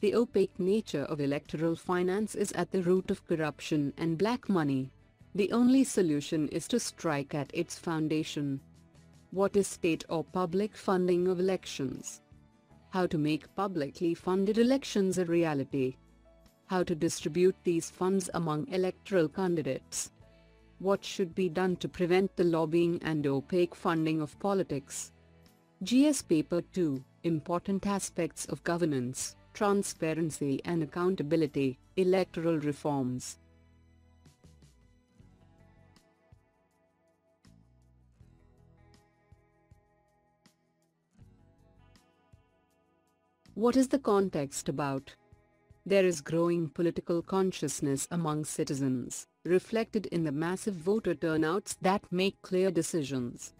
The opaque nature of electoral finance is at the root of corruption and black money. The only solution is to strike at its foundation. What is state or public funding of elections? How to make publicly funded elections a reality? How to distribute these funds among electoral candidates? What should be done to prevent the lobbying and opaque funding of politics? GS Paper 2, Important Aspects of Governance, Transparency and Accountability, Electoral Reforms. What is the context about? There is growing political consciousness among citizens, reflected in the massive voter turnouts that make clear decisions.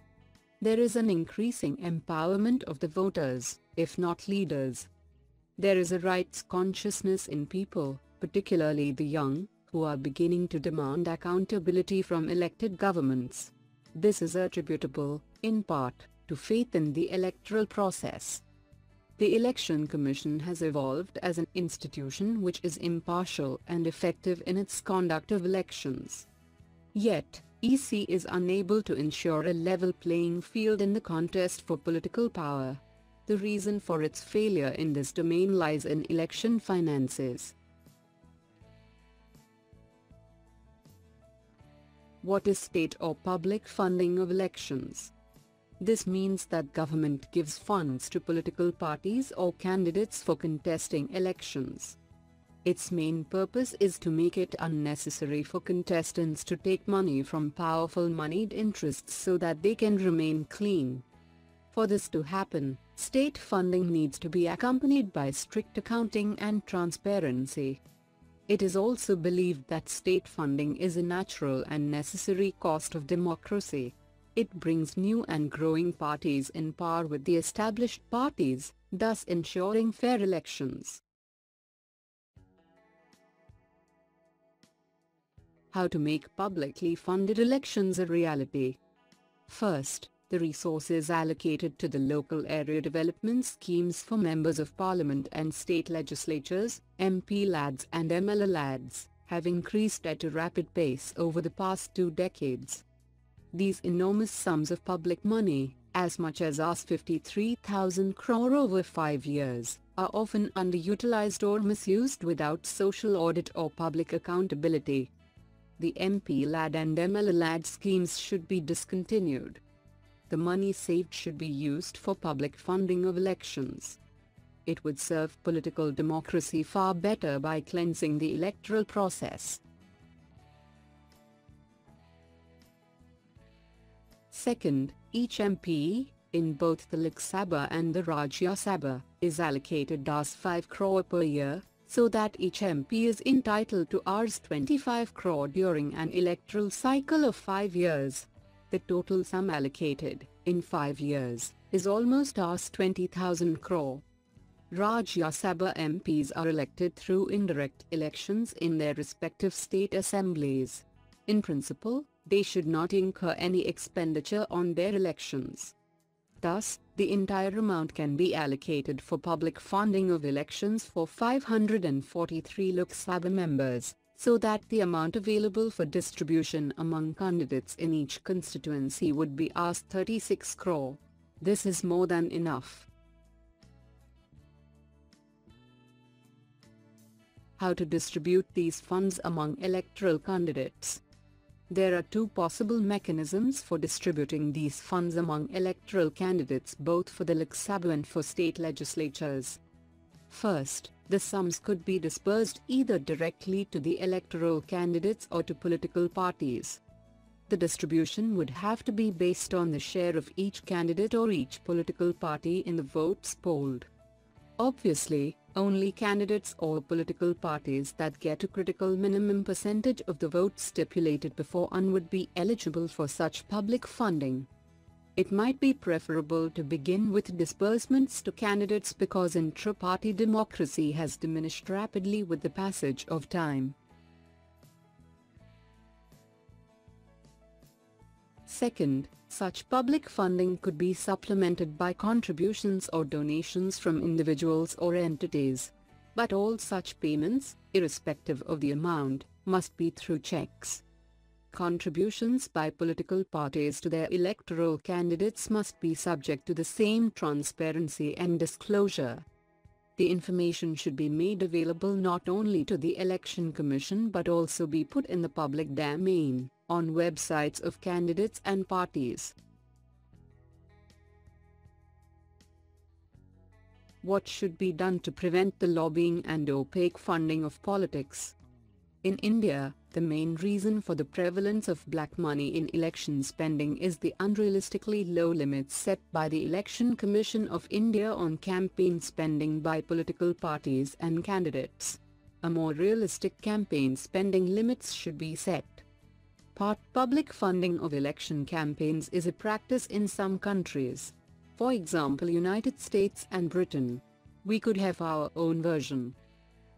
There is an increasing empowerment of the voters, if not leaders. There is a rights consciousness in people, particularly the young, who are beginning to demand accountability from elected governments. This is attributable, in part, to faith in the electoral process. The Election Commission has evolved as an institution which is impartial and effective in its conduct of elections. Yet, EC is unable to ensure a level playing field in the contest for political power. The reason for its failure in this domain lies in election finances. What is state or public funding of elections? This means that government gives funds to political parties or candidates for contesting elections. Its main purpose is to make it unnecessary for contestants to take money from powerful moneyed interests so that they can remain clean. For this to happen, state funding needs to be accompanied by strict accounting and transparency. It is also believed that state funding is a natural and necessary cost of democracy. It brings new and growing parties in par with the established parties, thus ensuring fair elections. How to make publicly funded elections a reality? First, the resources allocated to the local area development schemes for members of parliament and state legislatures, MP-LADs and MLA-LADs, have increased at a rapid pace over the past 2 decades. These enormous sums of public money, as much as Rs 53,000 crore over 5 years, are often underutilized or misused without social audit or public accountability. The MP-LAD and MLA-LAD schemes should be discontinued. The money saved should be used for public funding of elections. It would serve political democracy far better by cleansing the electoral process. Second, each MP, in both the Lok Sabha and the Rajya Sabha, is allocated Rs 5 crore per year, so that each MP is entitled to Rs 25 crore during an electoral cycle of 5 years. The total sum allocated, in 5 years, is almost Rs 20,000 crore. Rajya Sabha MPs are elected through indirect elections in their respective state assemblies. In principle, they should not incur any expenditure on their elections. Thus, the entire amount can be allocated for public funding of elections for 543 Lok Sabha members, so that the amount available for distribution among candidates in each constituency would be Rs 36 crore. This is more than enough. How to distribute these funds among electoral candidates? There are 2 possible mechanisms for distributing these funds among electoral candidates, both for the Lok Sabha and for state legislatures. First, the sums could be disbursed either directly to the electoral candidates or to political parties. The distribution would have to be based on the share of each candidate or each political party in the votes polled. Obviously, only candidates or political parties that get a critical minimum percentage of the votes stipulated beforehand would be eligible for such public funding. It might be preferable to begin with disbursements to candidates because intra-party democracy has diminished rapidly with the passage of time. Second, such public funding could be supplemented by contributions or donations from individuals or entities. But all such payments, irrespective of the amount, must be through checks. Contributions by political parties to their electoral candidates must be subject to the same transparency and disclosure. The information should be made available not only to the Election Commission but also be put in the public domain, on websites of candidates and parties. What should be done to prevent the lobbying and opaque funding of politics? In India, the main reason for the prevalence of black money in election spending is the unrealistically low limits set by the Election Commission of India on campaign spending by political parties and candidates. A more realistic campaign spending limits should be set. Part public funding of election campaigns is a practice in some countries. For example, United States and Britain. We could have our own version.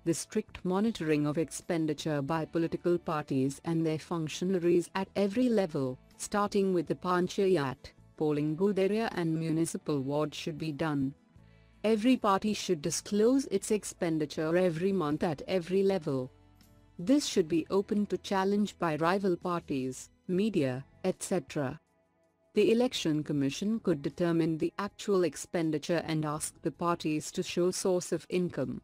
The strict monitoring of expenditure by political parties and their functionaries at every level, starting with the panchayat, polling booth area and municipal ward, should be done. Every party should disclose its expenditure every month at every level. This should be open to challenge by rival parties, media, etc. The Election Commission could determine the actual expenditure and ask the parties to show source of income.